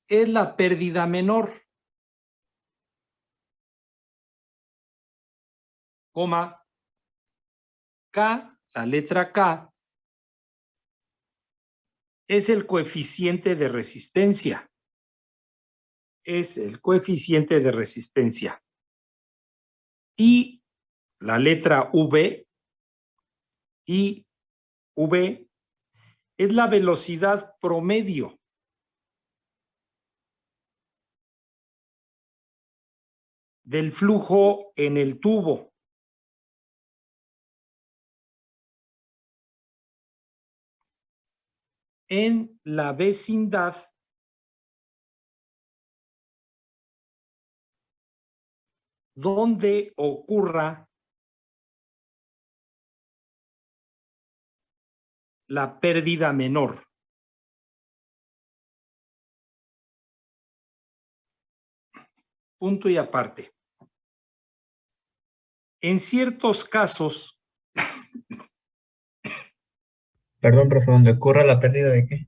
es la pérdida menor, coma, K, la letra K, es el coeficiente de resistencia. Es el coeficiente de resistencia. Y la letra V, y V, es la velocidad promedio del flujo en el tubo. En la vecindad donde ocurra la pérdida menor. Punto y aparte. En ciertos casos, Perdón, profe, ¿dónde ocurra la pérdida de qué?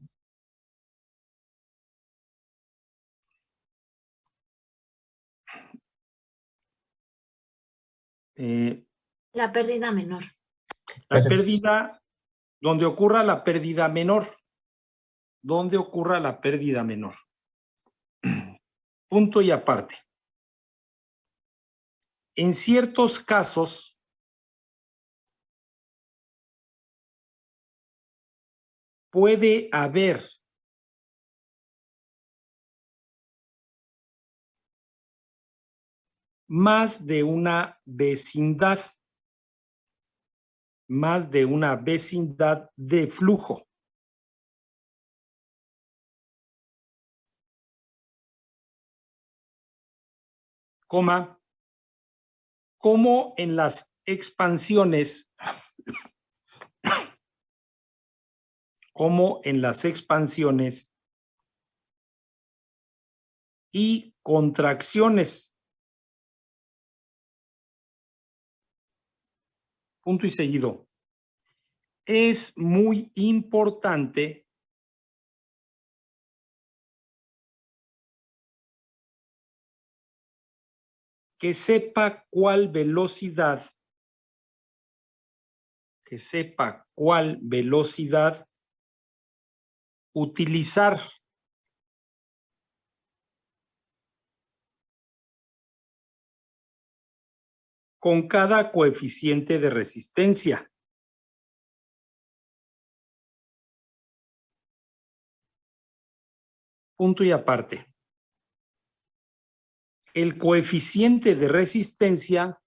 La pérdida menor. la pérdida, donde ocurra la pérdida menor. Donde ocurra la pérdida menor. Punto y aparte. En ciertos casos, puede haber más de una vecindad de flujo. Coma, como en las expansiones, y contracciones. Punto y seguido. Es muy importante que sepa cuál velocidad utilizar. Con cada coeficiente de resistencia. Punto y aparte. El coeficiente de resistencia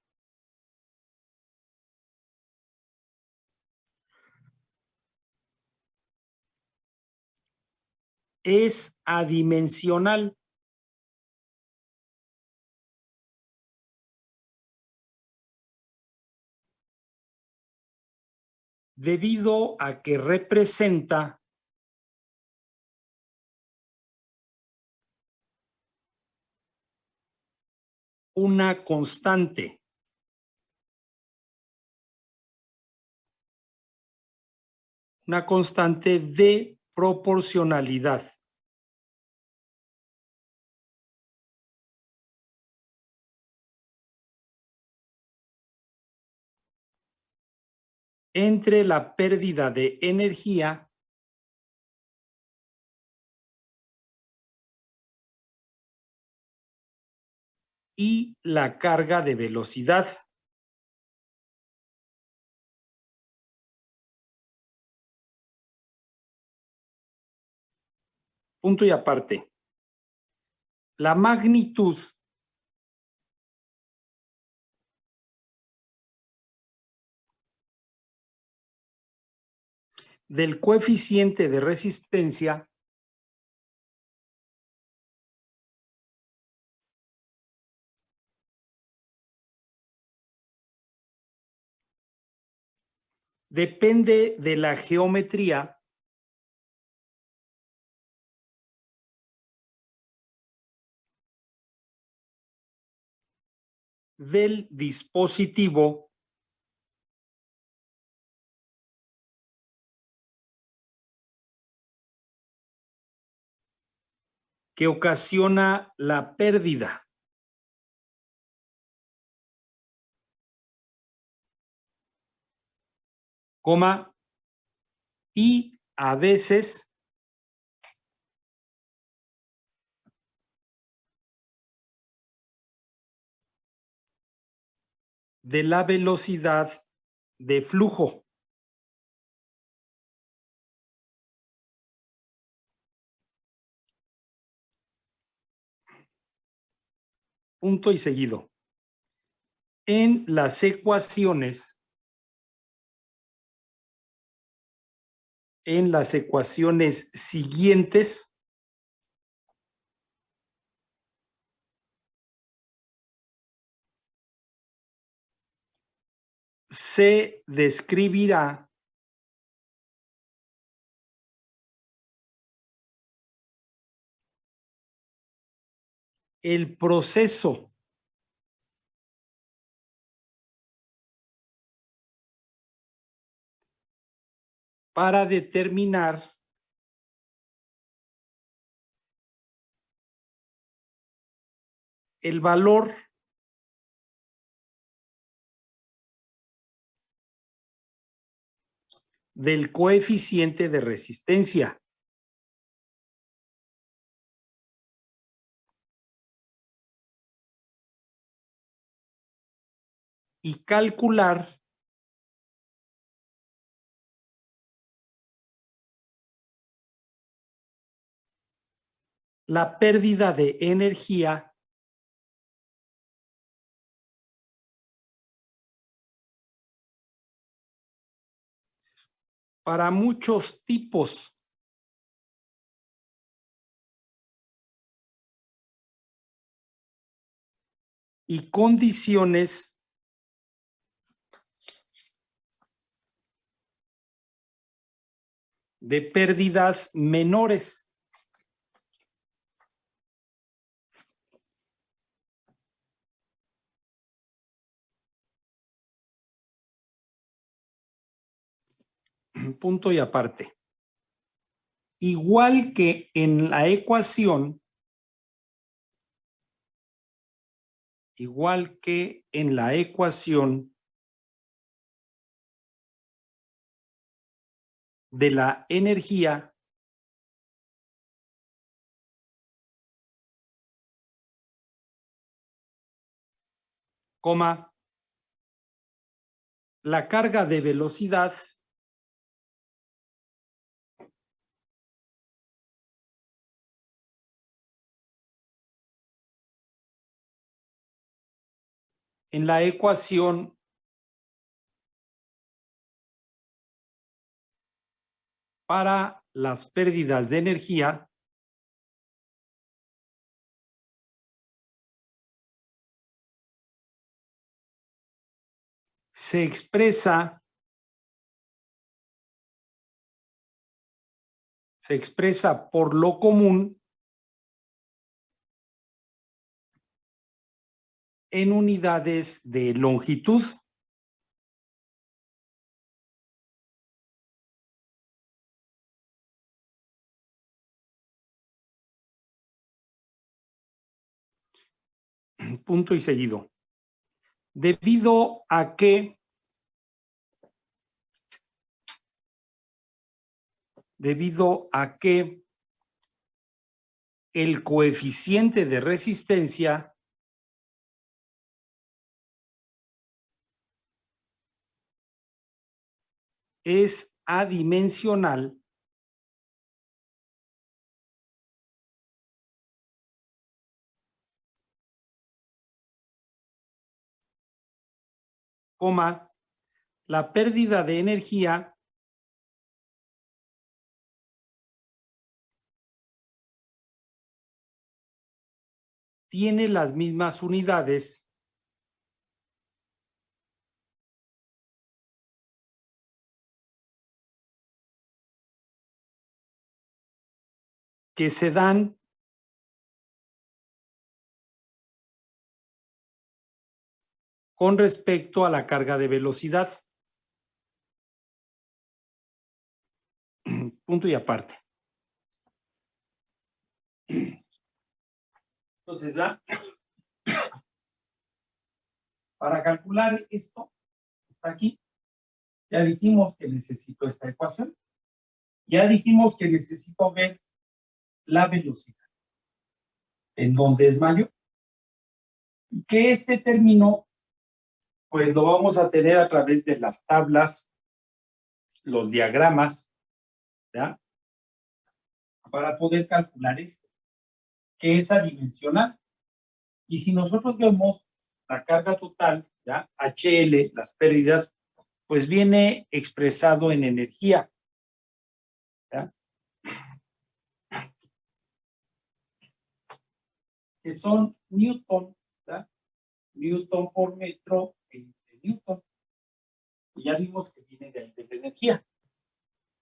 es adimensional. Debido a que representa una constante. Una constante de proporcionalidad. Entre la pérdida de energía y la carga de velocidad. Punto y aparte. La magnitud del coeficiente de resistencia depende de la geometría del dispositivo que ocasiona la pérdida. Coma, y a veces de la velocidad de flujo. Punto y seguido. En las ecuaciones siguientes se describirá el proceso para determinar el valor del coeficiente de resistencia. Y calcular la pérdida de energía para muchos tipos y condiciones de pérdidas menores. Punto y aparte. Igual que en la ecuación, de la energía, coma, la carga de velocidad en la ecuación para las pérdidas de energía se expresa por lo común en unidades de longitud. Punto y seguido. Debido a que el coeficiente de resistencia es adimensional, coma, la pérdida de energía tiene las mismas unidades que se dan con respecto a la carga de velocidad. Punto y aparte. Entonces, para calcular esto, está aquí. Ya dijimos que necesito esta ecuación. Ya dijimos que necesito ver la velocidad, en dónde es mayor. Y que este término, pues lo vamos a tener a través de las tablas, los diagramas, ¿ya? Para poder calcular esto, que es adimensional. Y si nosotros vemos la carga total, ¿ya? HL, las pérdidas, pues viene expresado en energía, ¿ya? Que son Newton, ¿ya? Newton por metro entre Newton. Y ya vimos que viene de la energía.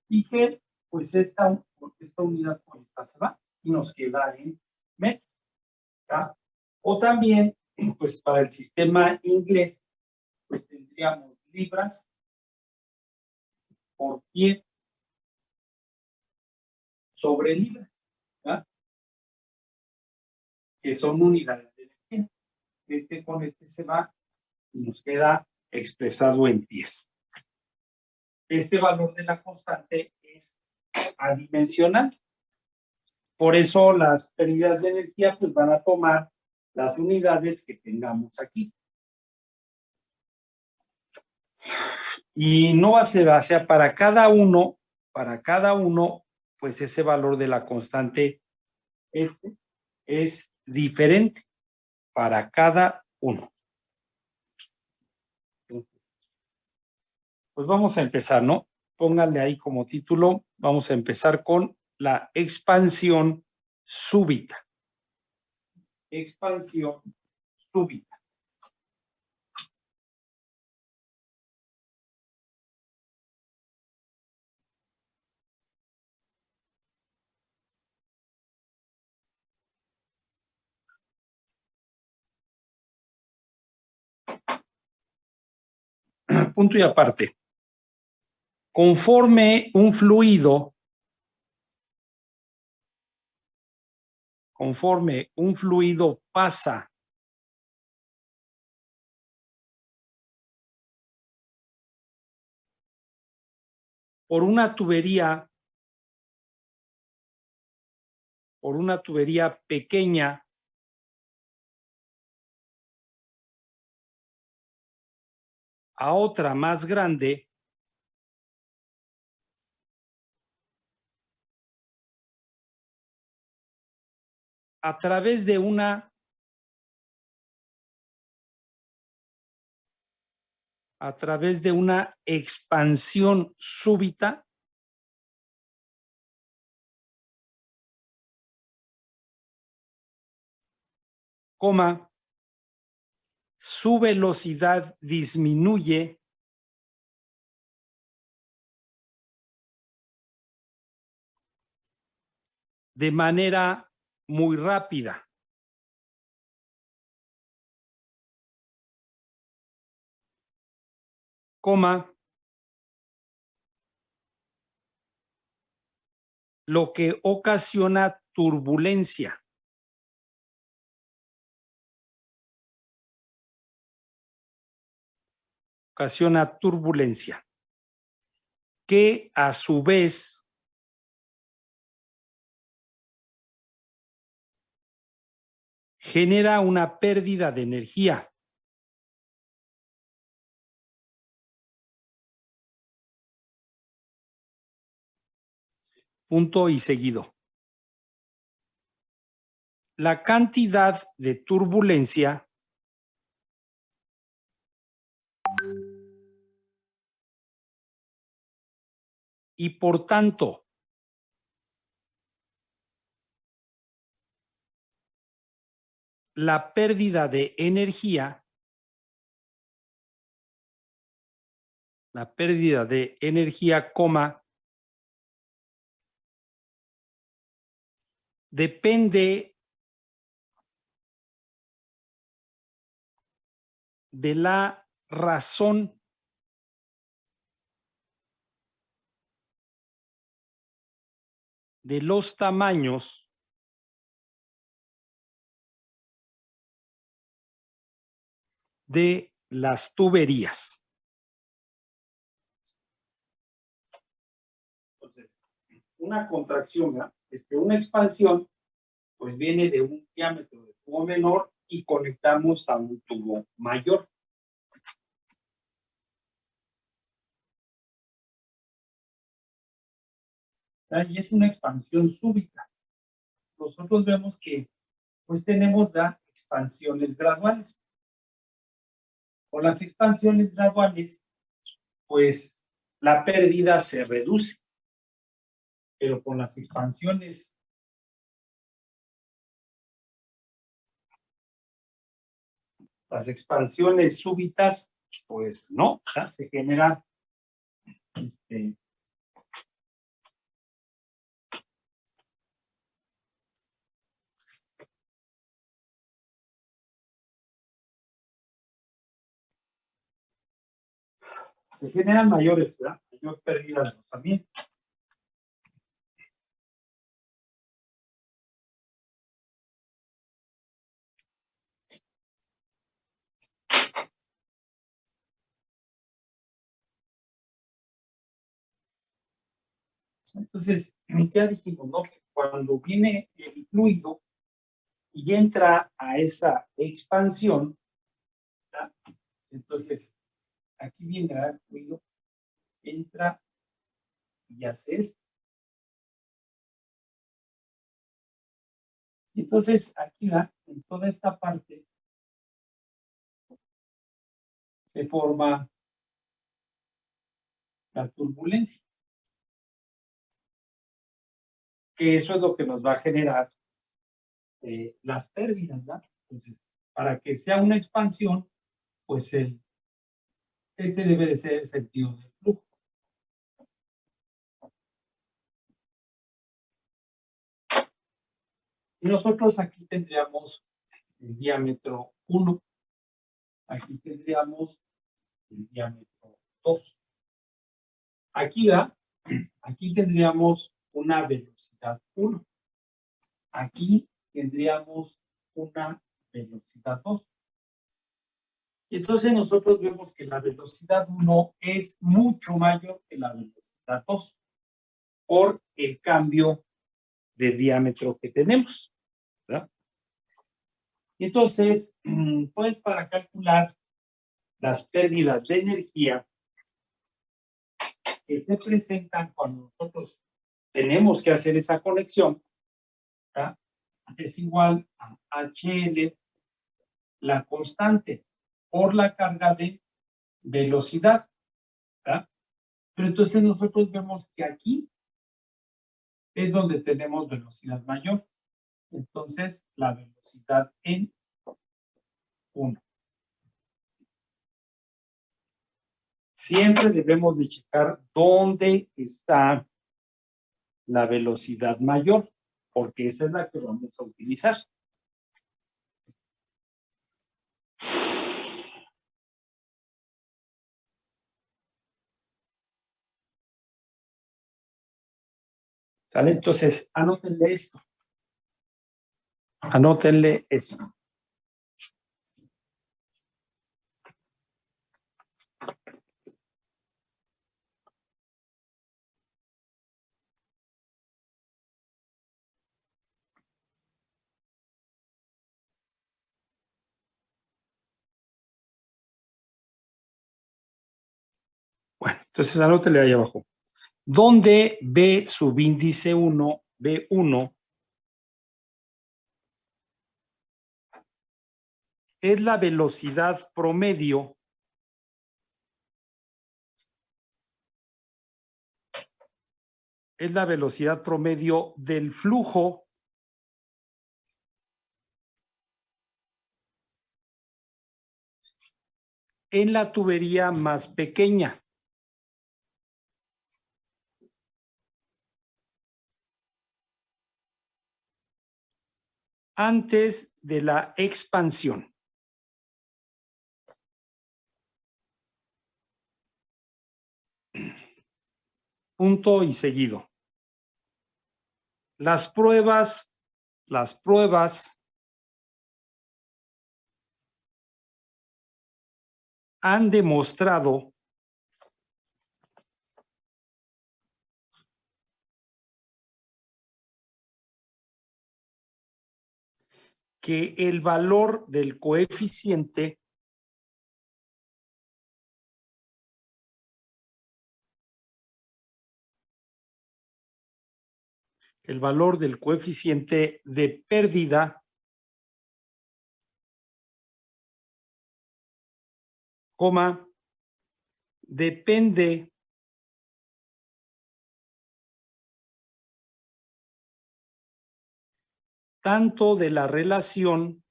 Y que, pues, esta unidad por esta se va y nos queda en metro, ¿ya? O también, pues, para el sistema inglés, pues tendríamos libras por pie sobre libra, ¿ya? Que son unidades de energía. Este con este se va y nos queda expresado en pies. Este valor de la constante es adimensional. Por eso las pérdidas de energía pues van a tomar las unidades que tengamos aquí. Y no va a ser, o sea, para cada uno, pues ese valor de la constante es diferente para cada uno. Pues vamos a empezar, ¿no? Pónganle ahí como título, vamos a empezar con la expansión súbita. Expansión súbita. Punto y aparte. Conforme un fluido pasa por una tubería pequeña a otra más grande, a través de una expansión súbita, su velocidad disminuye de manera muy rápida. Lo que ocasiona turbulencia. Que a su vez genera una pérdida de energía. Punto y seguido. La cantidad de turbulencia y por tanto la pérdida de energía, depende de la razón de los tamaños de las tuberías. Entonces, una contracción, ¿verdad? Una expansión, pues viene de un diámetro de tubo menor y conectamos a un tubo mayor. Y es una expansión súbita. Nosotros vemos que pues tenemos las expansiones graduales. Con las expansiones graduales, pues la pérdida se reduce. Pero con las expansiones súbitas, pues no, ¿verdad? Se genera se generan mayores, ¿verdad? Mayor pérdida de rozamiento. Entonces, ya dijimos, ¿no? Que cuando viene el fluido y entra a esa expansión, ¿verdad? Entonces, aquí viene el fluido, entra y hace esto. Entonces, aquí, en toda esta parte, se forma la turbulencia. Que eso es lo que nos va a generar las pérdidas, ¿verdad? Entonces, para que sea una expansión, pues debe de ser el sentido del flujo. Y nosotros aquí tendríamos el diámetro 1, aquí tendríamos el diámetro 2. Aquí tendríamos una velocidad 1. Aquí tendríamos una velocidad 2. Y entonces nosotros vemos que la velocidad 1 es mucho mayor que la velocidad 2 por el cambio de diámetro que tenemos, ¿verdad? Y entonces, pues para calcular las pérdidas de energía que se presentan cuando nosotros tenemos que hacer esa conexión, ¿verdad? Es igual a HL, la constante, por la carga de velocidad, ¿verdad? Pero entonces nosotros vemos que aquí es donde tenemos velocidad mayor. Entonces, la velocidad en 1. Siempre debemos de checar dónde está la velocidad mayor, porque esa es la que vamos a utilizar. ¿Sale? Entonces, anótenle esto. Anótenle eso. Bueno, entonces anótenle ahí abajo. ¿Dónde B subíndice 1, B1, es la velocidad promedio del flujo en la tubería más pequeña? Antes de la expansión. Punto y seguido. Las pruebas han demostrado que el valor del coeficiente de pérdida, depende tanto de la relación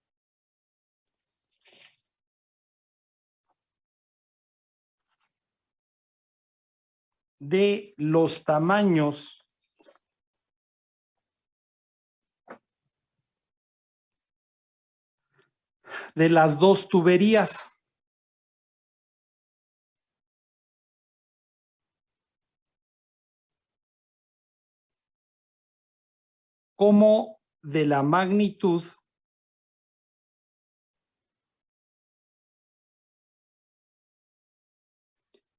de los tamaños de las dos tuberías. Como de la magnitud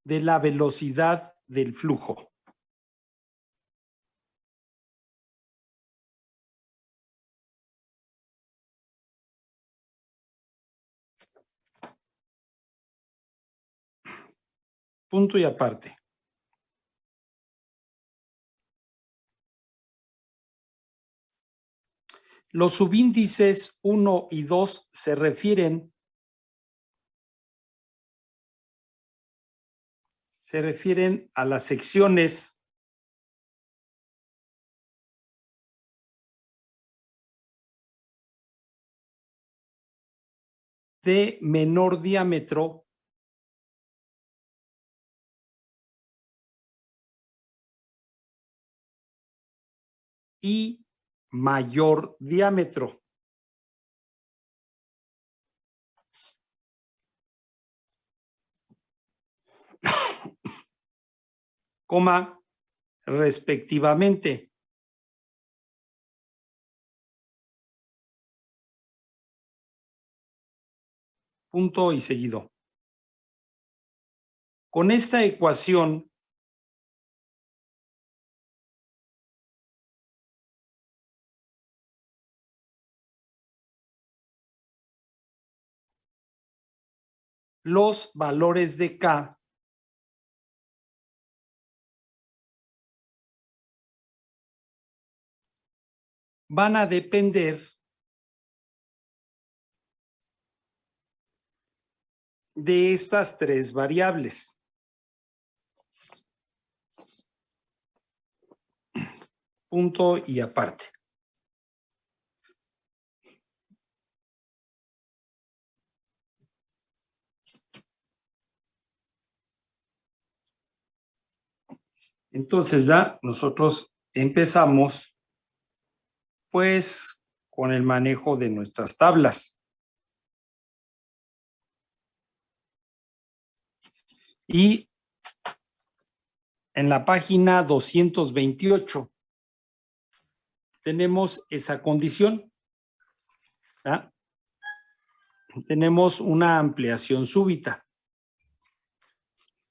de la velocidad del flujo. Punto y aparte. Los subíndices 1 y 2 se refieren a las secciones de menor diámetro y mayor diámetro. Coma, respectivamente. Punto y seguido. Con esta ecuación los valores de K van a depender de estas tres variables. Punto y aparte. Entonces, ya nosotros empezamos pues con el manejo de nuestras tablas. Y en la página 228 tenemos esa condición. ¿Ya? Tenemos una ampliación súbita.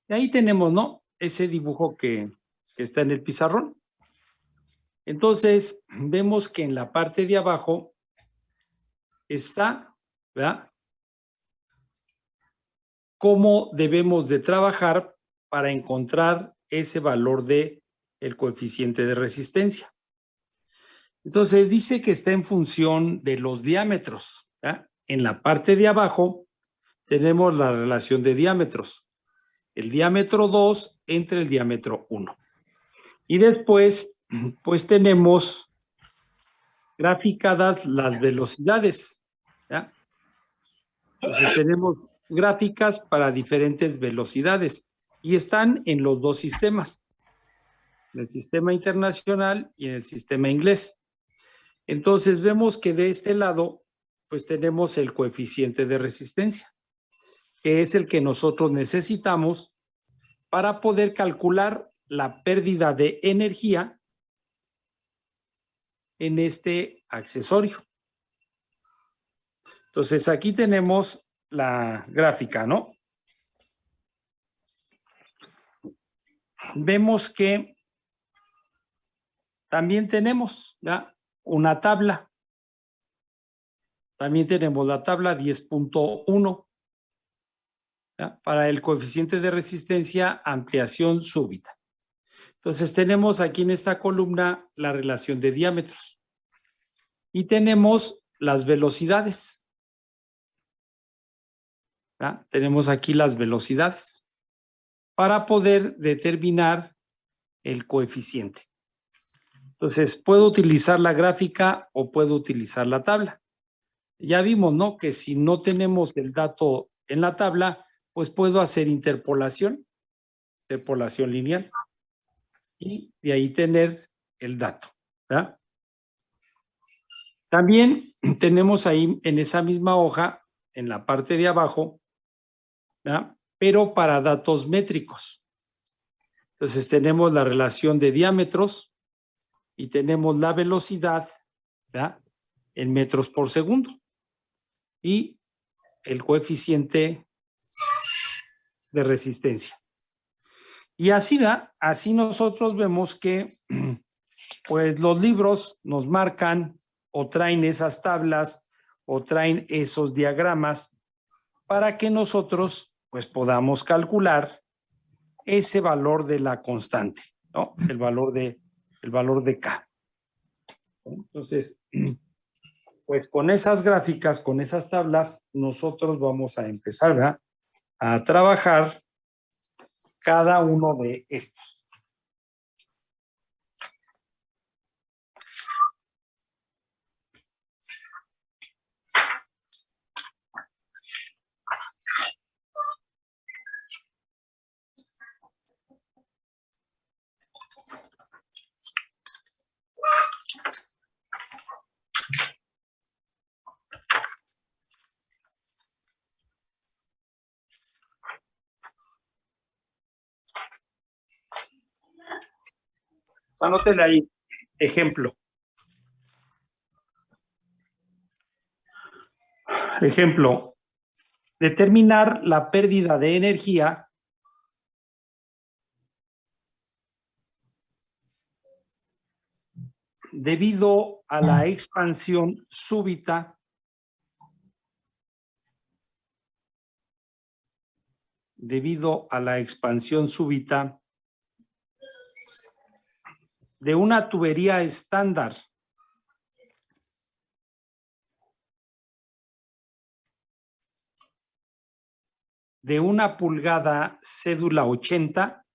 Y ahí tenemos, ¿no? Ese dibujo que está en el pizarrón. Entonces, vemos que en la parte de abajo está, ¿verdad?, cómo debemos de trabajar para encontrar ese valor de el coeficiente de resistencia. Entonces, dice que está en función de los diámetros, ¿verdad? En la parte de abajo tenemos la relación de diámetros. El diámetro 2 entre el diámetro 1. Y después, pues tenemos graficadas las velocidades, ¿ya? Entonces tenemos gráficas para diferentes velocidades y están en los dos sistemas, en el sistema internacional y en el sistema inglés. Entonces vemos que de este lado, pues tenemos el coeficiente de resistencia, que es el que nosotros necesitamos para poder calcular la pérdida de energía en este accesorio. Entonces aquí tenemos la gráfica, ¿no? vemos que también tenemos, ¿ya?, una tabla. También tenemos la tabla 10.1, para el coeficiente de resistencia, ampliación súbita. Entonces tenemos aquí en esta columna la relación de diámetros y tenemos las velocidades. ¿Ya? Tenemos aquí las velocidades para poder determinar el coeficiente. Entonces, puedo utilizar la gráfica o puedo utilizar la tabla. Ya vimos, ¿no?, que si no tenemos el dato en la tabla, pues puedo hacer interpolación lineal, y de ahí tener el dato, ¿verdad? También tenemos ahí en esa misma hoja, en la parte de abajo, ¿verdad?, pero para datos métricos. Entonces tenemos la relación de diámetros y tenemos la velocidad, ¿verdad?, en metros por segundo, y el coeficiente de resistencia. Y así, ¿verdad?, así nosotros vemos que pues los libros nos marcan o traen esas tablas o traen esos diagramas para que nosotros pues podamos calcular ese valor de la constante, ¿no?, el valor de K. Entonces, pues con esas gráficas, con esas tablas, nosotros vamos a empezar, ¿verdad?, a trabajar cada uno de estos. Anótele ahí, ejemplo. Ejemplo, determinar la pérdida de energía debido a la expansión súbita de una tubería estándar de 1 pulgada cédula 80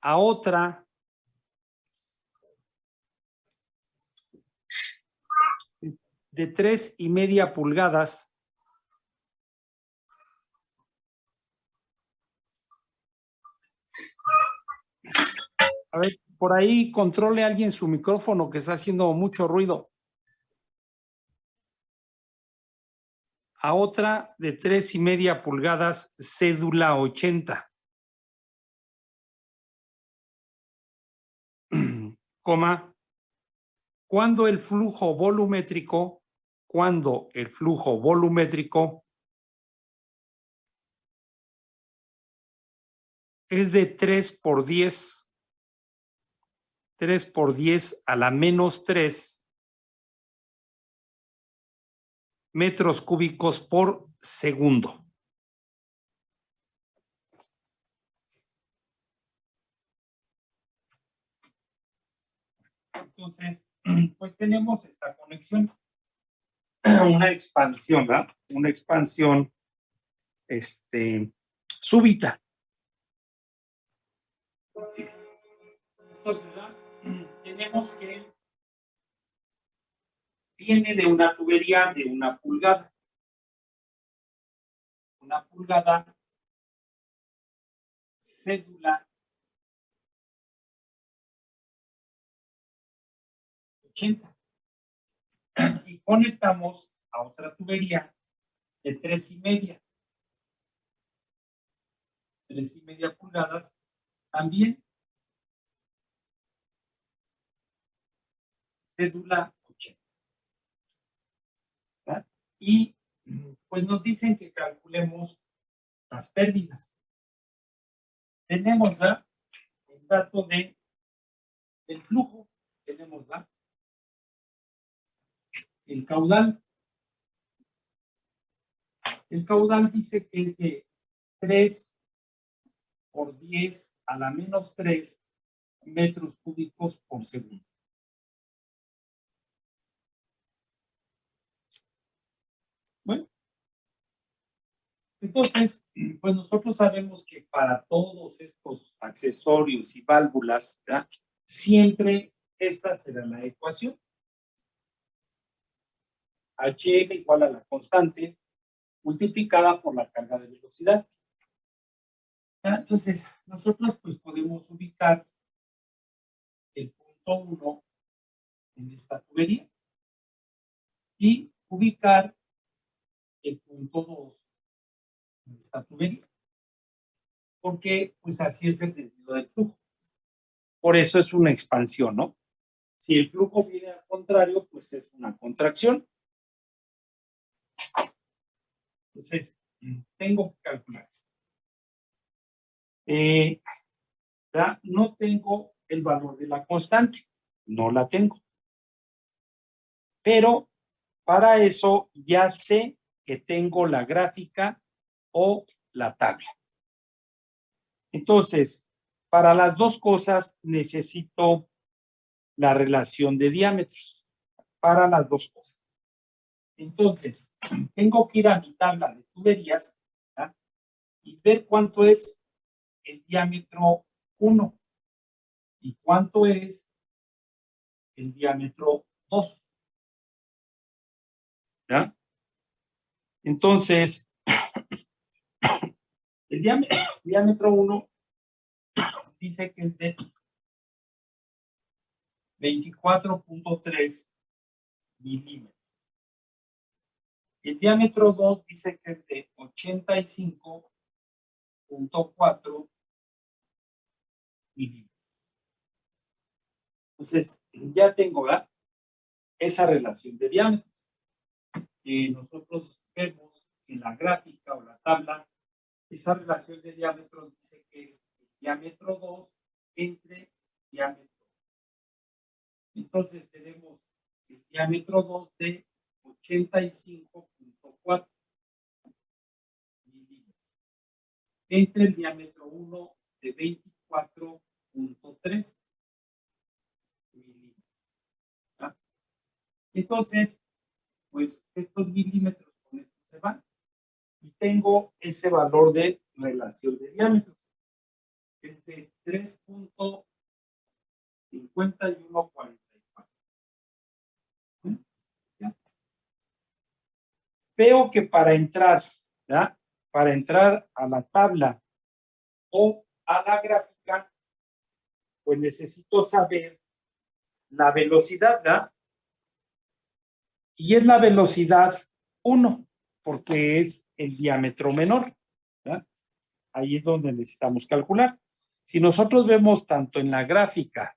a otra de 3,5 pulgadas A ver, por ahí controle a alguien su micrófono que está haciendo mucho ruido. A otra de 3,5 pulgadas cédula 80. Cuando el flujo volumétrico es de 3 por 10 a la menos 3 metros cúbicos por segundo. Entonces, pues tenemos esta conexión, una expansión, ¿verdad? Una expansión súbita. Entonces, ¿verdad?, tenemos que viene de una tubería de 1 pulgada. 1 pulgada cédula 80. Y conectamos a otra tubería de 3,5 pulgadas, también cédula 80. ¿Verdad? Y pues nos dicen que calculemos las pérdidas. Tenemos el dato del flujo, tenemos el caudal. El caudal dice que es de 3 por 10 a la menos 3 metros cúbicos por segundo. Bueno, entonces, pues nosotros sabemos que para todos estos accesorios y válvulas, ¿verdad? Siempre esta será la ecuación. H igual a la constante multiplicada por la carga de velocidad. ¿Ya? Entonces, nosotros pues podemos ubicar el punto 1 en esta tubería y ubicar el punto 2 en esta tubería. Porque pues así es el sentido del flujo. Por eso es una expansión, ¿no? Si el flujo viene al contrario, pues es una contracción. Entonces, tengo que calcular esto. ¿Ya? No tengo el valor de la constante. No la tengo. Pero para eso ya sé que tengo la gráfica o la tabla. Entonces, para las dos cosas necesito la relación de diámetros. Para las dos cosas. Entonces, tengo que ir a mi tabla de tuberías, ¿verdad? Y ver cuánto es el diámetro 1 y cuánto es el diámetro 2. ¿Ya? Entonces, el diámetro 1 dice que es de 24.3 milímetros. El diámetro 2 dice que es de 85.4 milímetros. Entonces, ya tengo, ¿verdad? Esa relación de diámetro. Nosotros vemos en la gráfica o la tabla, esa relación de diámetro dice que es el diámetro 2 entre diámetro. Entonces tenemos el diámetro 2 de 85.4 milímetros entre el diámetro 1 de 24.3 milímetros. ¿Ah? Entonces, pues estos milímetros con esto se van y tengo ese valor de relación de diámetros. Es de 3.5144. Veo que para entrar, ¿ya? Para entrar a la tabla o a la gráfica, pues necesito saber la velocidad, ¿ya? Y es la velocidad 1, porque es el diámetro menor, ¿ya? Ahí es donde necesitamos calcular. Si nosotros vemos tanto en la gráfica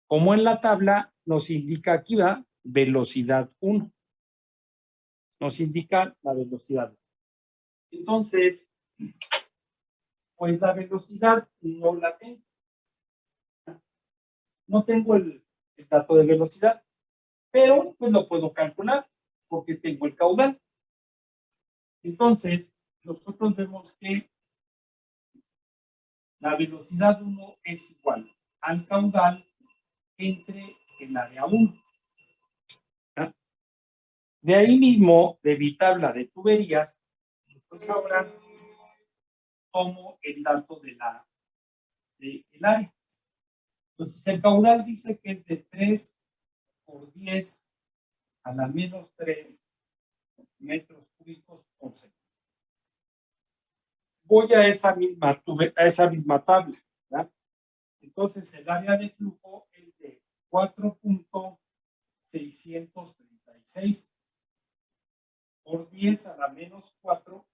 como en la tabla, nos indica aquí, ¿va? Velocidad 1. Nos indica la velocidad. Entonces, pues la velocidad no la tengo. No tengo el dato de velocidad, pero pues lo puedo calcular porque tengo el caudal. Entonces, nosotros vemos que la velocidad 1 es igual al caudal entre el área 1. ¿Ah? De ahí mismo, de mi tabla de tuberías, pues ahora tomo el dato del área. Entonces, el caudal dice que es de 3 por 10 a la menos 3 metros cúbicos por segundo. Voy a esa misma tabla, ¿verdad? Entonces, el área de flujo es de 4.636 por 10 a la menos 4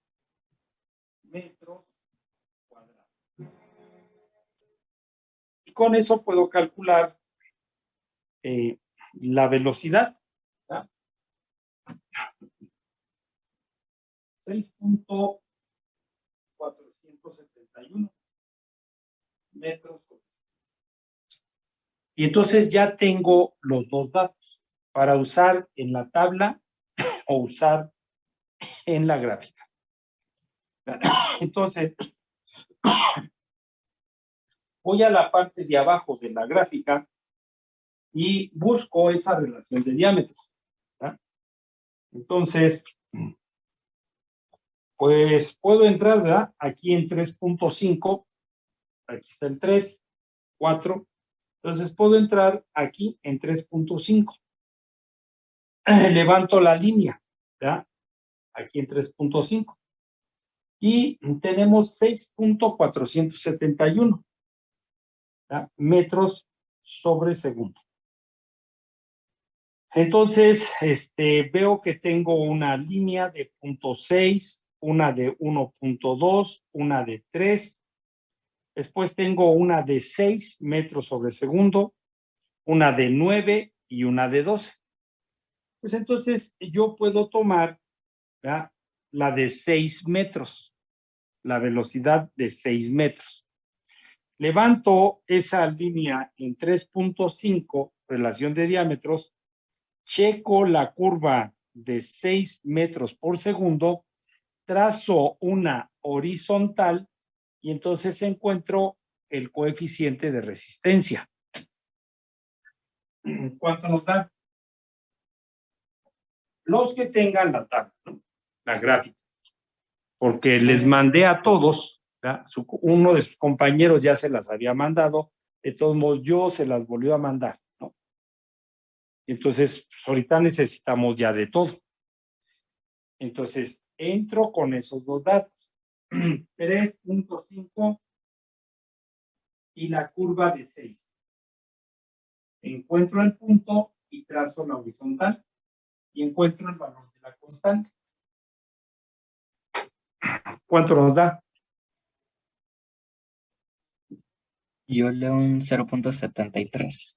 metros cuadrados. Y con eso puedo calcular la velocidad, ¿verdad? 6.471 metros. Y entonces ya tengo los dos datos para usar en la tabla o usar en la gráfica. Entonces, voy a la parte de abajo de la gráfica y busco esa relación de diámetros. ¿Verdad? Entonces, pues puedo entrar, ¿verdad? Aquí en 3.5, aquí está el 3, 4. Entonces puedo entrar aquí en 3.5. Levanto la línea, ¿verdad? Aquí en 3.5. Y tenemos 6.471 metros sobre segundo. Entonces, veo que tengo una línea de 0.6, una de 1.2, una de 3. Después tengo una de 6 metros sobre segundo, una de 9 y una de 12. Pues entonces yo puedo tomar, ¿verdad?, la de 6 metros, la velocidad de 6 metros. Levanto esa línea en 3.5, relación de diámetros, checo la curva de 6 metros por segundo, trazo una horizontal y entonces encuentro el coeficiente de resistencia. ¿Cuánto nos da? Los que tengan la tabla, ¿no?, la gráfica, porque les mandé a todos, ¿verdad? Uno de sus compañeros ya se las había mandado, de todos modos yo se las volvió a mandar, ¿no? Entonces, pues, ahorita necesitamos ya de todo. Entonces, entro con esos dos datos, 3.5 y la curva de 6. Encuentro el punto y trazo la horizontal y encuentro el valor de la constante. ¿Cuánto nos da? Yo leo un 0.73.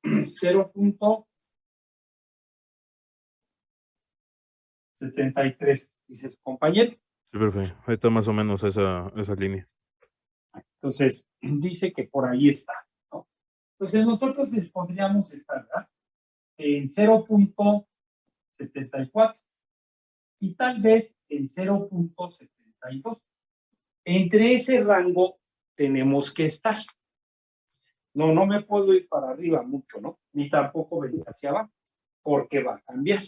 0.73, dice su compañero. Sí, profe. Ahí está más o menos esa línea. Entonces, dice que por ahí está, ¿no? Entonces, nosotros podríamos estar, ¿verdad?, en 0.74 y tal vez en 0.72. Entre ese rango tenemos que estar. No me puedo ir para arriba mucho, ¿no? Ni tampoco venir hacia abajo, porque va a cambiar.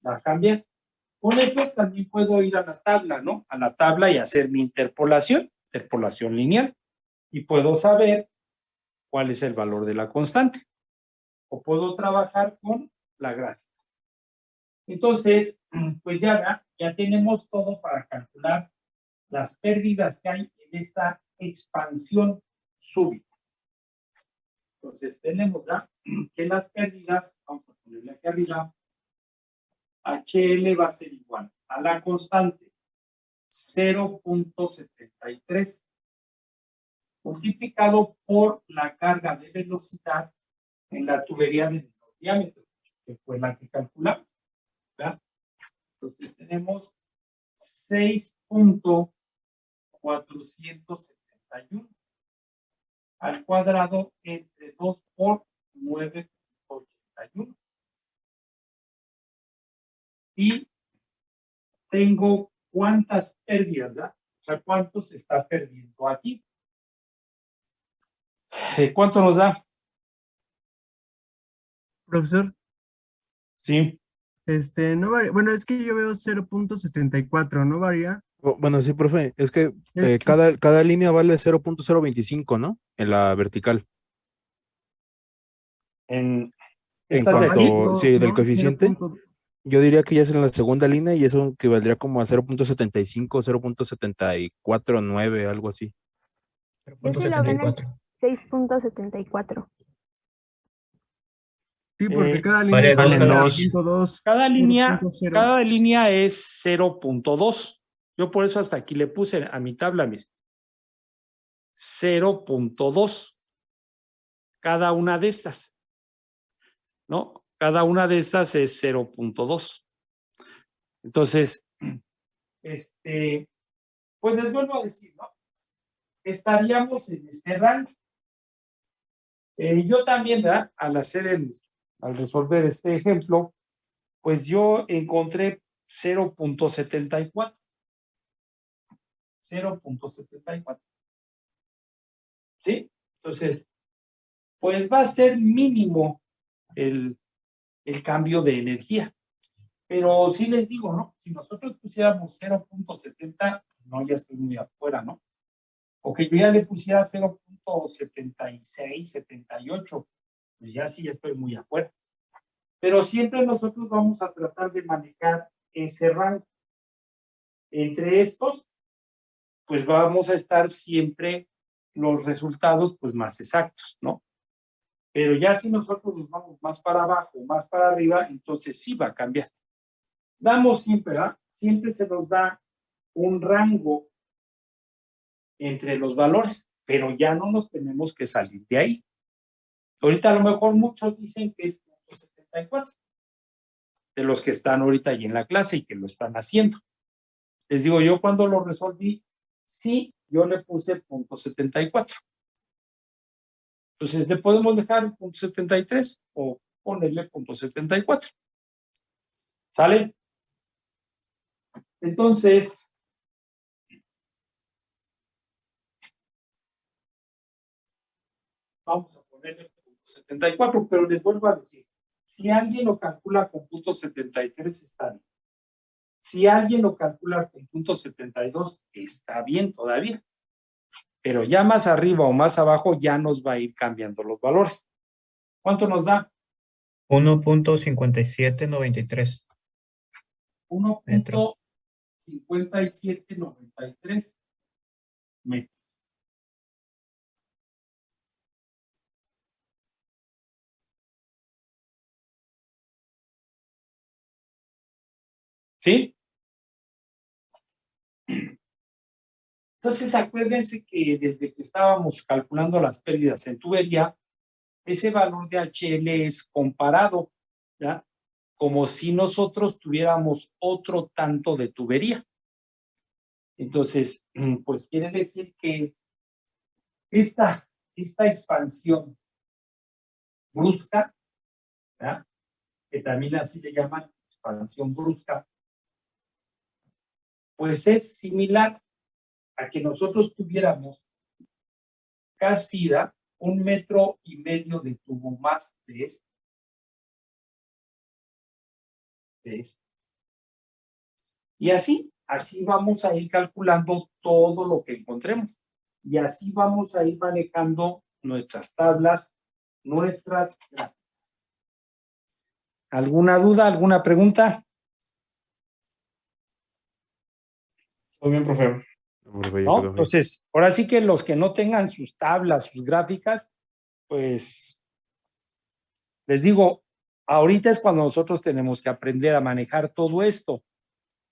Va a cambiar. Con eso también puedo ir a la tabla, ¿no? A la tabla y hacer mi interpolación lineal. Y puedo saber cuál es el valor de la constante. O puedo trabajar con la gráfica. Entonces, pues ya tenemos todo para calcular las pérdidas que hay en esta expansión súbita. Entonces, tenemos ya que las pérdidas, vamos a ponerle aquí arriba, HL va a ser igual a la constante 0.73 multiplicado por la carga de velocidad en la tubería de menor diámetro, que fue la que calculamos, ¿verdad? Entonces tenemos 6.471 al cuadrado entre 2 por 9.81. Y tengo cuántas pérdidas, ¿verdad? O sea, cuánto se está perdiendo aquí. ¿Cuánto nos da? Profesor, Sí. no varía. Bueno, es que yo veo 0.74, ¿no varía? Bueno, sí, profe. Es que Es- cada línea vale 0.025, ¿no? En la vertical. En En estas de aquí. cuanto, sí, del no, coeficiente, yo diría que ya es en la segunda línea y eso equivaldría como a 0.75, 0.749, algo así. Yo sí lo veo en el 0.74. 6.74. Sí, porque cada línea Vale, dos es cada 0.2. Cada línea 0.0. es 0.2. Yo por eso hasta aquí le puse a mi tabla, 0.2. Cada una de estas, ¿no? Cada una de estas es 0.2. Entonces, pues les vuelvo a decir, ¿no? Estaríamos en este rango. Yo también, ¿verdad? Al resolver este ejemplo, pues yo encontré 0.74. 0.74. ¿Sí? Entonces, pues va a ser mínimo el cambio de energía. Pero sí les digo, ¿no? Si nosotros pusiéramos 0.70, no, ya estoy muy afuera, ¿no? O que yo ya le pusiera 0.76, 78, pues ya sí, ya estoy muy afuera. Pero siempre nosotros vamos a tratar de manejar ese rango. Entre estos, pues vamos a estar siempre los resultados pues más exactos, ¿no? Pero ya si nosotros nos vamos más para abajo, más para arriba, entonces sí va a cambiar. Damos siempre, ¿verdad? Siempre se nos da un rango entre los valores, pero ya no nos tenemos que salir de ahí. Ahorita a lo mejor muchos dicen que es 0.74, de los que están ahorita ahí en la clase y que lo están haciendo. Les digo, yo cuando lo resolví, sí, yo le puse 0.74. Entonces le podemos dejar 0.73 o ponerle 0.74. ¿Sale? Entonces, vamos a ponerle 0.74, pero les vuelvo a decir, si alguien lo calcula con 0.73 está bien. Si alguien lo calcula con 0.72 está bien todavía. Pero ya más arriba o más abajo ya nos va a ir cambiando los valores. ¿Cuánto nos da? 1.5793 metros. 1.5793 metros. ¿Sí? Entonces, acuérdense que desde que estábamos calculando las pérdidas en tubería, ese valor de HL es comparado, ¿ya? Como si nosotros tuviéramos otro tanto de tubería. Entonces, pues quiere decir que esta expansión brusca, ¿ya? Que también así le llaman expansión brusca, pues es similar a que nosotros tuviéramos casi 1,5 metros de tubo más de este. Y así vamos a ir calculando todo lo que encontremos. Y así vamos a ir manejando nuestras tablas, nuestras gráficas. ¿Alguna duda, alguna pregunta? Muy bien, profe. ¿No? Entonces, ahora sí que los que no tengan sus tablas, sus gráficas, pues les digo, ahorita es cuando nosotros tenemos que aprender a manejar todo esto.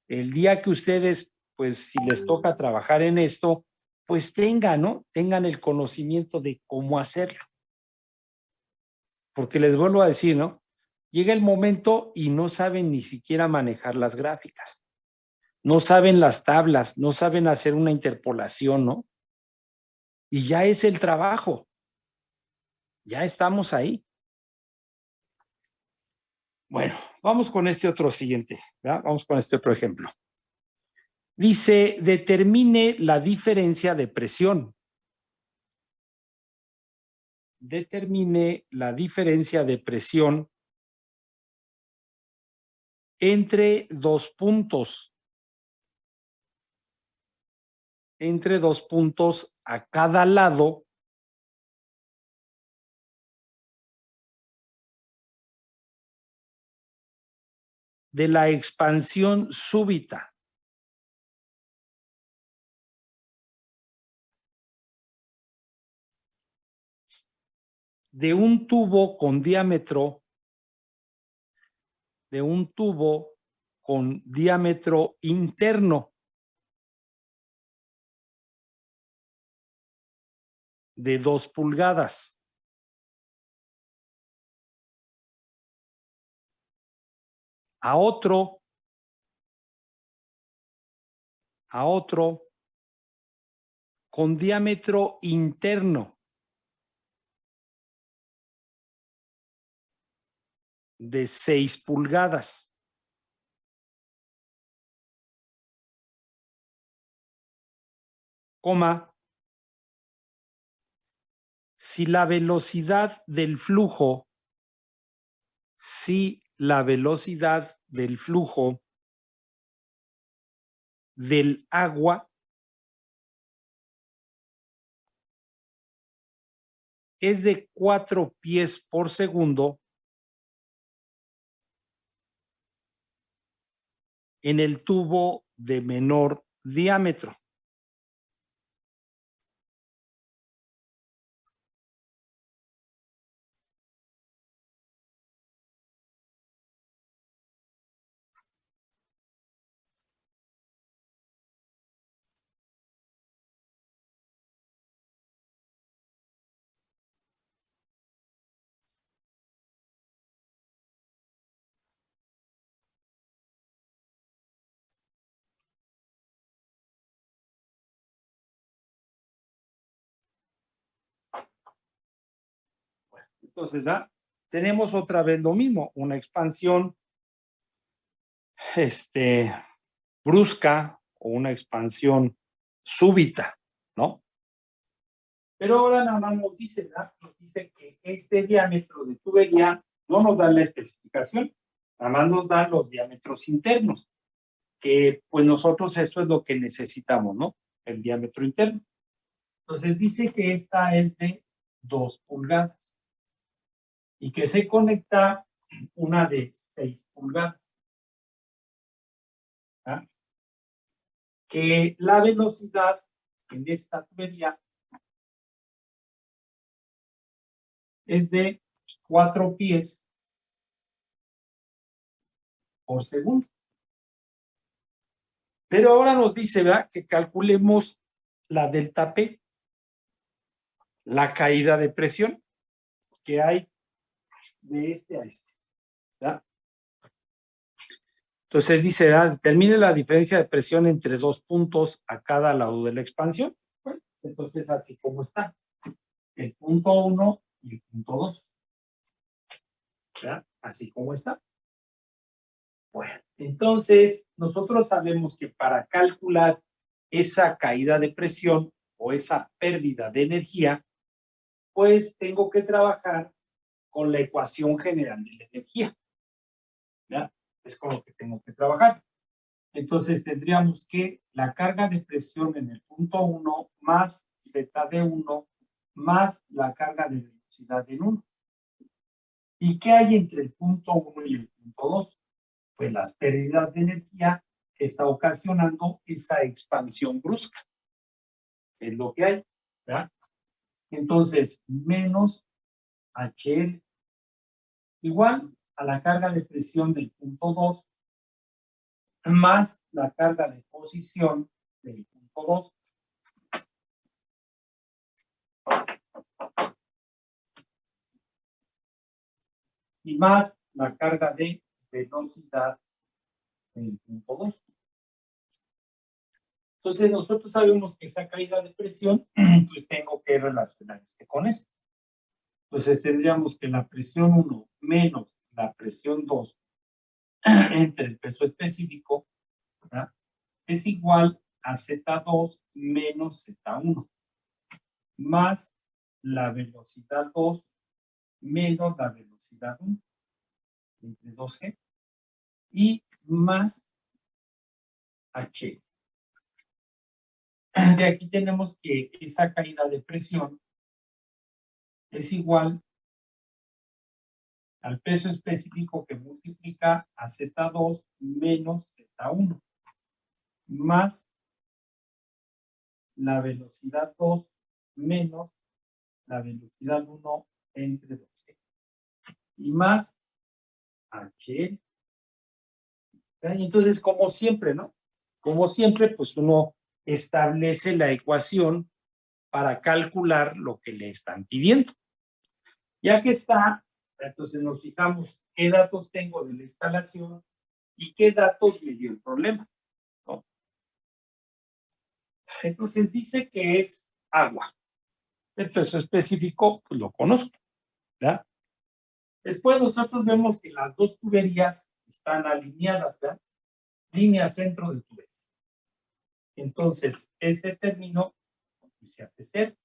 El día que ustedes, pues si les toca trabajar en esto, pues tengan, ¿no? Tengan el conocimiento de cómo hacerlo. Porque les vuelvo a decir, ¿no? Llega el momento y no saben ni siquiera manejar las gráficas. No saben las tablas, no saben hacer una interpolación, ¿no? Y ya es el trabajo. Ya estamos ahí. Bueno, vamos con este otro siguiente, ¿verdad? Vamos con este otro ejemplo. Dice, determine la diferencia de presión. Determine la diferencia de presión entre dos puntos. Entre dos puntos a cada lado de la expansión súbita de un tubo con diámetro interno de 2 pulgadas. A otro a otro con diámetro interno de 6 pulgadas. Coma, si la velocidad del flujo del agua es de 4 pies por segundo en el tubo de menor diámetro. Entonces, tenemos otra vez lo mismo, una expansión brusca o una expansión súbita, ¿no? Pero ahora nada más nos dice que este diámetro de tubería no nos da la especificación, nada más nos dan los diámetros internos, que pues nosotros esto es lo que necesitamos, ¿no? El diámetro interno. Entonces dice que esta es de 2 pulgadas y que se conecta una de 6 pulgadas. ¿Ah? Que la velocidad en esta tubería es de 4 pies por segundo. Pero ahora nos dice, ¿verdad?, que calculemos la delta P, la caída de presión que hay de este a este, ¿verdad? Entonces dice, determine la diferencia de presión entre 2 puntos a cada lado de la expansión. Bueno, entonces así como está, el punto 1 y el punto 2, ¿verdad? Así como está. Bueno, entonces nosotros sabemos que para calcular esa caída de presión o esa pérdida de energía, pues tengo que trabajar con la ecuación general de la energía, ¿ya? Es con lo que tengo que trabajar. Entonces tendríamos que la carga de presión en el punto 1 más Z de 1 más la carga de velocidad en 1. ¿Y qué hay entre el punto 1 y el punto 2? Pues las pérdidas de energía que está ocasionando esa expansión brusca. Es lo que hay, ¿verdad? Entonces, menos HL igual a la carga de presión del punto 2 más la carga de posición del punto 2. Y más la carga de velocidad del punto 2. Entonces, nosotros sabemos que esa caída de presión, pues tengo que relacionar con esto. Entonces, tendríamos que la presión 1 menos la presión 2 entre el peso específico, ¿verdad?, es igual a Z2 menos Z1, más la velocidad 2 menos la velocidad 1, entre 2G, y más H. De aquí tenemos que esa caída de presión es igual al peso específico que multiplica a Z2 menos Z1, más la velocidad 2 menos la velocidad 1 entre 2G, y más H. Entonces, como siempre, ¿no? Como siempre, pues uno establece la ecuación para calcular lo que le están pidiendo. Ya que está, entonces nos fijamos qué datos tengo de la instalación y qué datos me dio el problema, ¿no? Entonces dice que es agua. El peso específico, pues lo conozco, ¿verdad? Después nosotros vemos que las dos tuberías están alineadas, ¿verdad? Línea centro de tubería. Entonces, este término se hace cero.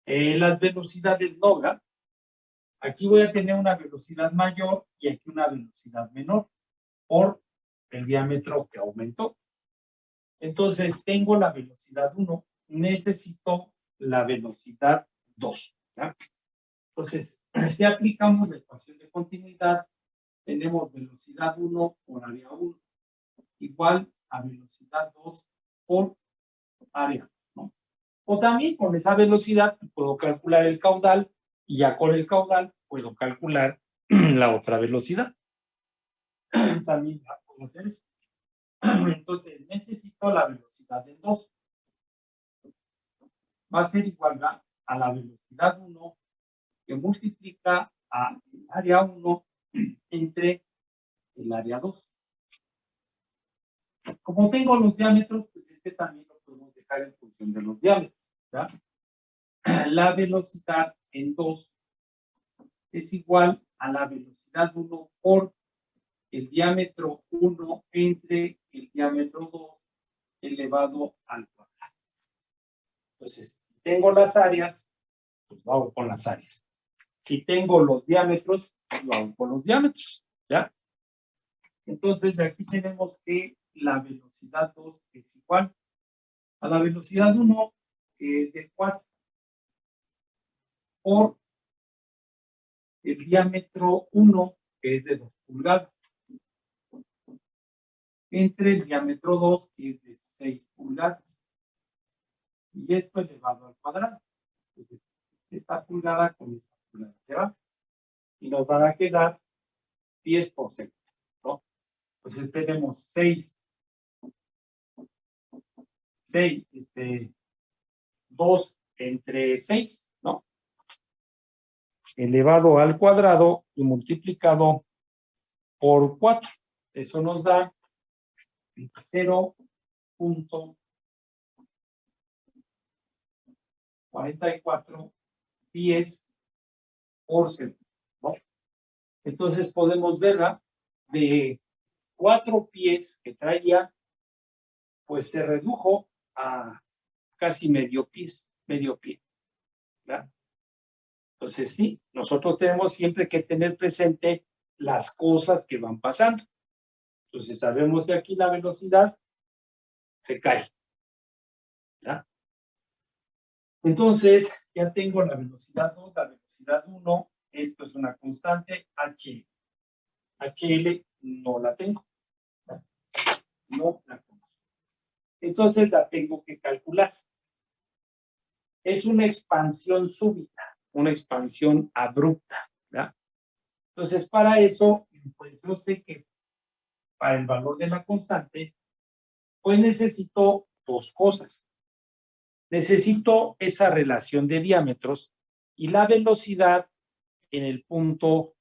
Las velocidades no, ¿verdad? Aquí voy a tener una velocidad mayor y aquí una velocidad menor por el diámetro que aumentó. Entonces, tengo la velocidad 1, necesito la velocidad 2. ¿Ya? Entonces, si aplicamos la ecuación de continuidad, tenemos velocidad 1 por área 1 igual a velocidad 2 por área, ¿no? O también con esa velocidad puedo calcular el caudal y ya con el caudal puedo calcular la otra velocidad. También puedo hacer eso. Entonces, necesito la velocidad del 2. Va a ser igual a la velocidad 1 que multiplica a el área 1 entre el área 2. Como tengo los diámetros, pues este también lo podemos dejar en función de los diámetros, ¿verdad? La velocidad en 2 es igual a la velocidad 1 por el diámetro 1 entre el diámetro 2 elevado al cuadrado. Entonces, si tengo las áreas, pues lo hago con las áreas. Si tengo los diámetros, pues lo hago con los diámetros, ¿ya? Entonces, de aquí tenemos que la velocidad 2 es igual a la velocidad 1, que es de 4, por el diámetro 1, que es de 2 pulgadas, entre el diámetro 2, que es de 6 pulgadas. Y esto elevado al cuadrado. Entonces, esta pulgada con esta pulgada se va. Y nos van a quedar 10 por segundo, ¿no? Entonces tenemos 2 entre 6, ¿no? Elevado al cuadrado y multiplicado por 4. Eso nos da 0.44 pies por segundo, ¿no? Entonces podemos verla de 4 pies que traía, pues se redujo a casi medio pie, ¿verdad? Entonces sí, nosotros tenemos siempre que tener presente las cosas que van pasando. Entonces sabemos que aquí la velocidad se cae, ¿verdad? Entonces ya tengo la velocidad 2, la velocidad 1, esto es una constante, HL. HL no la tengo, ¿verdad? No la tengo. Entonces la tengo que calcular. Es una expansión súbita, una expansión abrupta, ¿verdad? Entonces, para eso, pues yo sé que para el valor de la constante, pues necesito dos cosas. Necesito esa relación de diámetros y la velocidad en el punto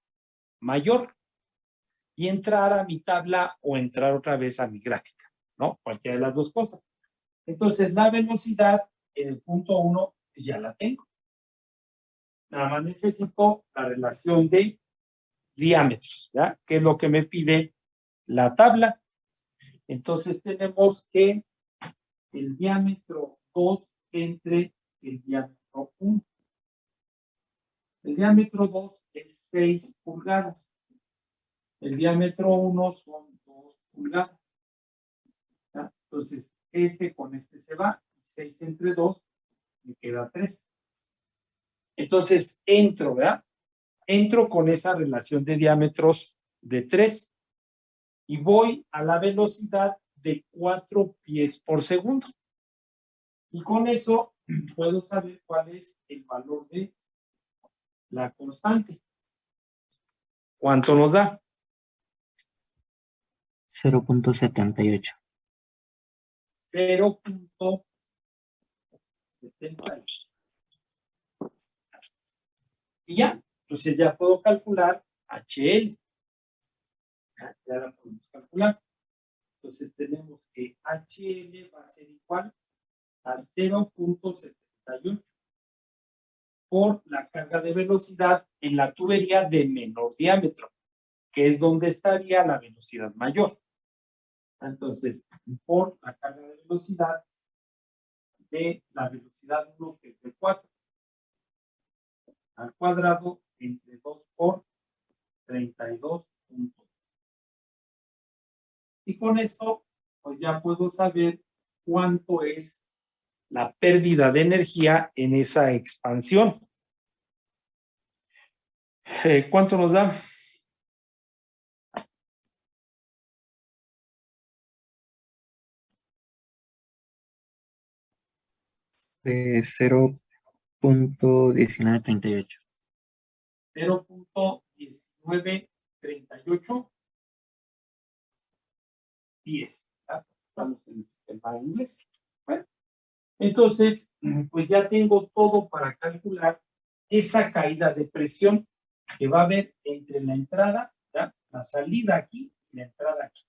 mayor y entrar a mi tabla o entrar otra vez a mi gráfica, ¿no? Cualquiera de las dos cosas. Entonces, la velocidad en el punto 1 ya la tengo. Nada más necesito la relación de diámetros, ¿ya? Que es lo que me pide la tabla. Entonces tenemos que el diámetro 2 entre el diámetro 1. El diámetro 2 es 6 pulgadas. El diámetro 1 son 2 pulgadas. ¿Ya? Entonces, este con este se va. 6 entre 2 me queda 3. Entonces, entro, ¿verdad? Entro con esa relación de diámetros de 3 y voy a la velocidad de 4 pies por segundo. Y con eso puedo saber cuál es el valor de la constante. ¿Cuánto nos da? 0.78. 0.78. Y ya, entonces ya puedo calcular HL. Ya la podemos calcular. Entonces tenemos que HL va a ser igual a 0.78 por la carga de velocidad en la tubería de menor diámetro, que es donde estaría la velocidad mayor. Entonces, por la carga de velocidad de la velocidad 1, que es de 4, al cuadrado entre 2 por 32 puntos. Y con esto, pues ya puedo saber cuánto es la pérdida de energía en esa expansión. ¿Cuánto nos da? De 0.1938. 0.1938. 10. Estamos en el sistema inglés. Bueno, entonces, pues ya tengo todo para calcular esa caída de presión que va a haber entre la entrada, ¿ya? La salida aquí y la entrada aquí.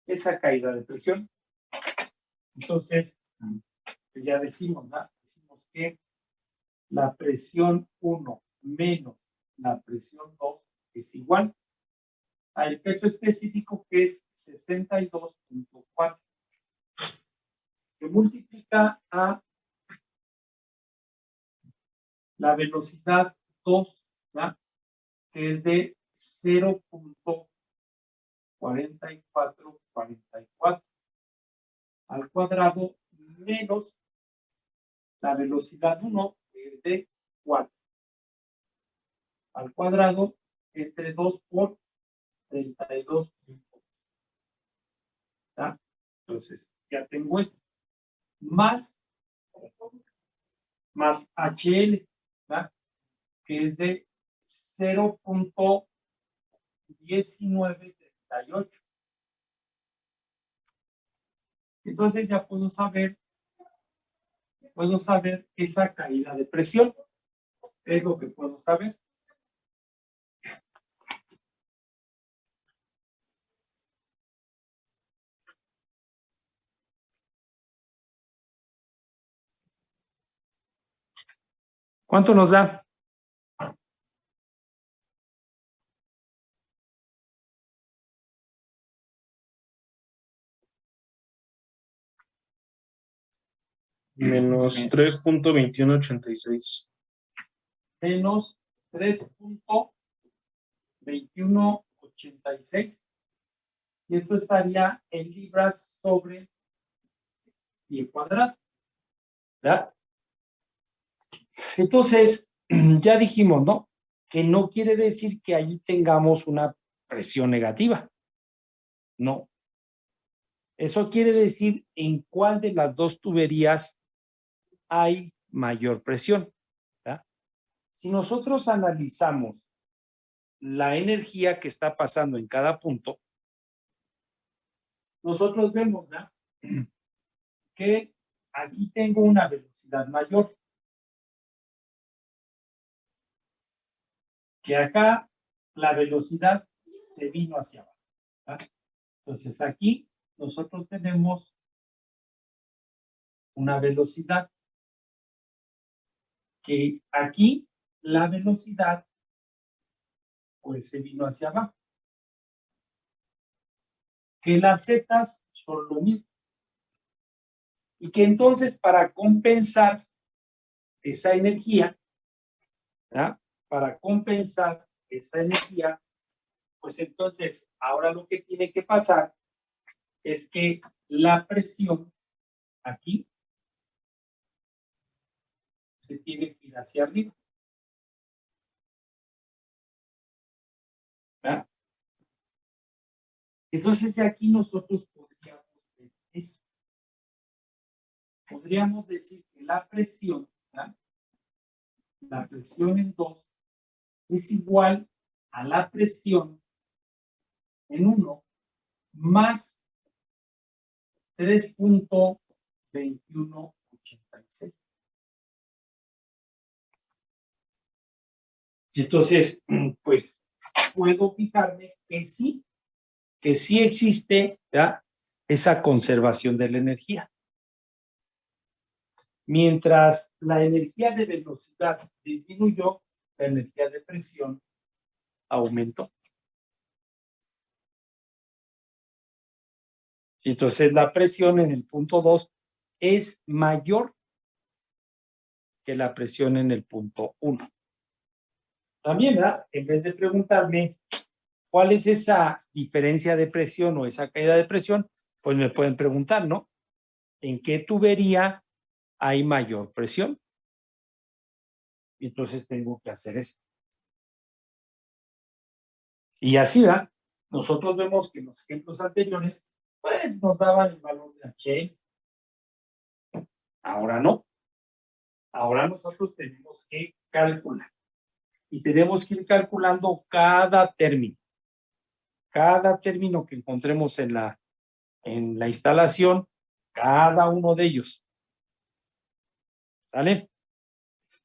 Esa caída de presión. Entonces, pues ya decimos, ¿no? Decimos que la presión 1 menos la presión 2 es igual al peso específico, que es 62.4, que multiplica a la velocidad 2, ¿ya? Que es de 0.4444 al cuadrado menos la velocidad 1, que es de 4 al cuadrado entre 2 por 32 puntos. ¿Ya? Entonces, ya tengo esto. Más HL, ¿ya? Que es de 0.1938. Entonces ya puedo saber esa caída de presión. Es lo que puedo saber. ¿Cuánto nos da? Menos 3.2186. Menos 3.2186. Y esto estaría en libras sobre pie cuadrado. ¿Ya? Entonces, ya dijimos, ¿no? Que no quiere decir que allí tengamos una presión negativa. No. Eso quiere decir en cuál de las dos tuberías hay mayor presión. ¿Ya? Si nosotros analizamos la energía que está pasando en cada punto, nosotros vemos, ¿no? Que aquí tengo una velocidad mayor. Que acá la velocidad se vino hacia abajo. ¿Ya? Entonces aquí nosotros tenemos una velocidad que aquí la velocidad pues se vino hacia abajo. Que las zetas son lo mismo. Y que entonces para compensar esa energía, ¿ya? Para compensar esa energía, pues entonces ahora lo que tiene que pasar es que la presión aquí se tiene que ir hacia arriba. ¿Ya? Entonces de aquí nosotros podríamos ver eso. Podríamos decir que la presión, ¿ya? La presión en 2 es igual a la presión en 1 más 3.2186. Entonces, pues puedo fijarme que sí, que sí existe, ¿ya?, esa conservación de la energía. Mientras la energía de velocidad disminuyó, la energía de presión aumentó. Y entonces la presión en el punto 2 es mayor que la presión en el punto 1. También, ¿verdad?, en vez de preguntarme cuál es esa diferencia de presión o esa caída de presión, pues me pueden preguntar, ¿no?, ¿en qué tubería hay mayor presión? Y entonces tengo que hacer eso. Y así, ¿verdad?, nosotros vemos que en los ejemplos anteriores, pues nos daban el valor de H. Ahora no. Ahora nosotros tenemos que calcular. Y tenemos que ir calculando cada término. Cada término que encontremos en la instalación, cada uno de ellos. ¿Sale?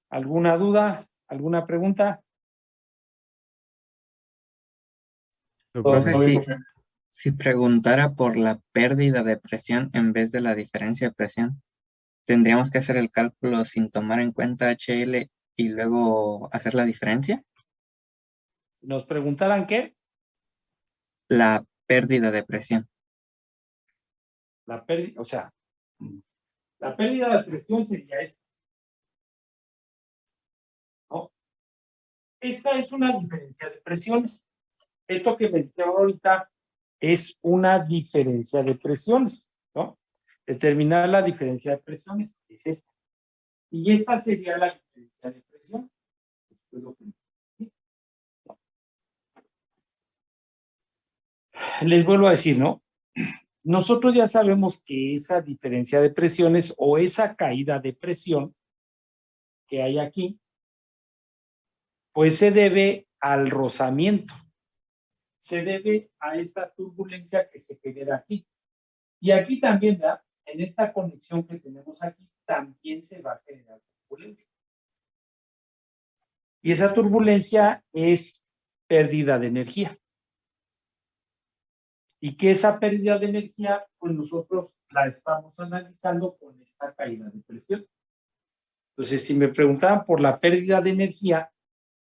¿Alguna duda? ¿Alguna pregunta? Profe, Profe, si preguntara por la pérdida de presión en vez de la diferencia de presión, ¿tendríamos que hacer el cálculo sin tomar en cuenta HL y luego hacer la diferencia? ¿Nos preguntaran qué? La pérdida de presión. La pérdida, o sea, la pérdida de presión sería esta, ¿no? Esta es una diferencia de presiones. Esto que me dijeron ahorita es una diferencia de presiones, ¿no? Determinar la diferencia de presiones es esta. Y esta sería la diferencia de presión. Esto es lo que... Les vuelvo a decir, ¿no? Nosotros ya sabemos que esa diferencia de presiones o esa caída de presión que hay aquí, pues se debe al rozamiento. Se debe a esta turbulencia que se genera aquí. Y aquí también, ¿verdad?, en esta conexión que tenemos aquí, también se va a generar turbulencia. Y esa turbulencia es pérdida de energía. Y que esa pérdida de energía, pues nosotros la estamos analizando con esta caída de presión. Entonces, si me preguntaban por la pérdida de energía,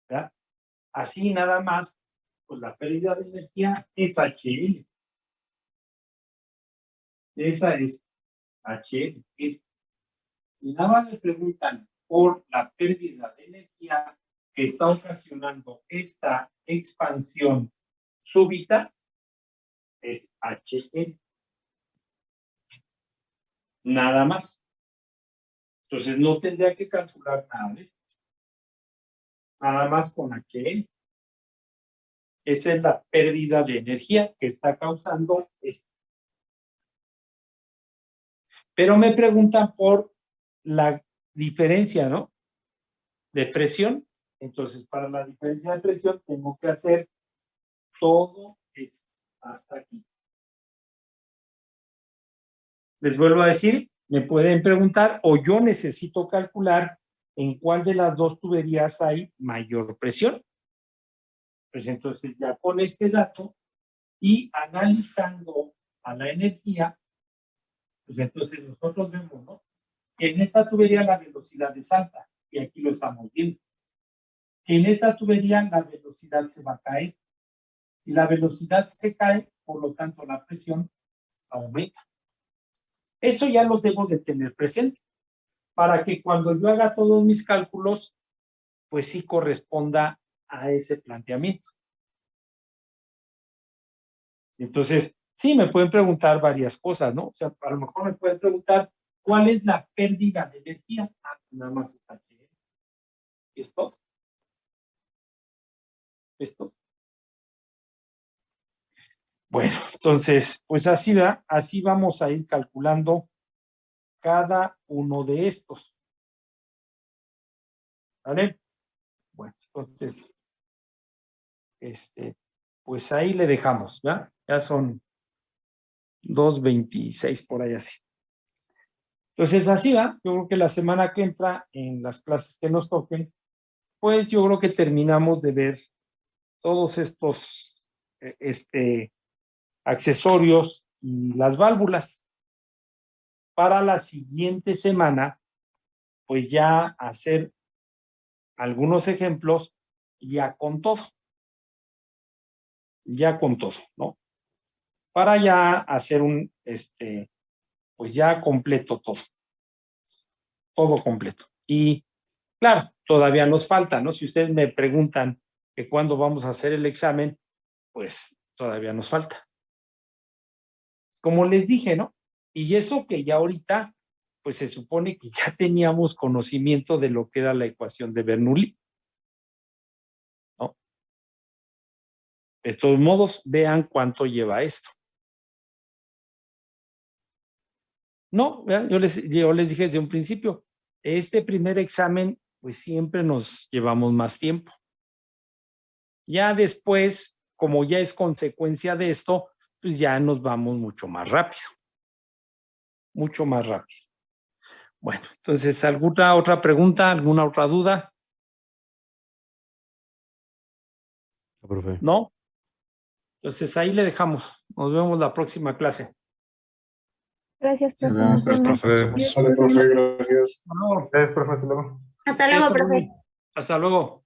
¿verdad?, así nada más, pues la pérdida de energía es HL. Esa es HL. Y nada más me preguntan por la pérdida de energía que está ocasionando esta expansión súbita, es HL. Nada más. Entonces no tendría que calcular nada de esto. Nada más con HL. Esa es la pérdida de energía que está causando esto. Pero me preguntan por la diferencia, ¿no?, de presión. Entonces, para la diferencia de presión, tengo que hacer todo esto hasta aquí. Les vuelvo a decir, me pueden preguntar o yo necesito calcular en cuál de las dos tuberías hay mayor presión. Pues entonces ya con este dato y analizando a la energía, pues entonces nosotros vemos, ¿no?, que en esta tubería la velocidad es alta, y aquí lo estamos viendo. Que en esta tubería la velocidad se va a caer. Y la velocidad se cae, por lo tanto la presión aumenta. Eso ya lo debo de tener presente, para que cuando yo haga todos mis cálculos, pues sí corresponda a ese planteamiento. Entonces, sí, me pueden preguntar varias cosas, ¿no? O sea, a lo mejor me pueden preguntar, ¿cuál es la pérdida de energía? Ah, nada más está aquí. ¿Esto? ¿Esto? Bueno, entonces, pues así va, así vamos a ir calculando cada uno de estos. ¿Vale? Bueno, entonces, pues ahí le dejamos, ¿ya? Ya son 2:26 por ahí así. Entonces, así va. Yo creo que la semana que entra, en las clases que nos toquen, pues yo creo que terminamos de ver todos estos, accesorios y las válvulas. Para la siguiente semana, pues ya hacer algunos ejemplos ya con todo. Ya con todo, ¿no? Para ya hacer un, pues ya completo todo. Todo completo. Y claro, todavía nos falta, ¿no? Si ustedes me preguntan que cuándo vamos a hacer el examen, pues todavía nos falta. Como les dije, ¿no? Y eso que ya ahorita, pues se supone que ya teníamos conocimiento de lo que era la ecuación de Bernoulli, ¿no? De todos modos, vean cuánto lleva esto. No, vean, yo les dije desde un principio, este primer examen, pues siempre nos llevamos más tiempo. Ya después, como ya es consecuencia de esto, pues ya nos vamos mucho más rápido. Mucho más rápido. Bueno, entonces, ¿alguna otra pregunta? ¿Alguna otra duda? Profe. ¿No? Entonces, ahí le dejamos. Nos vemos la próxima clase. Gracias, profe. Nos Nos vemos. vemos. Gracias, profe. Gracias. Por favor. Gracias, profe. Hasta luego. Hasta luego, profe. Hasta luego.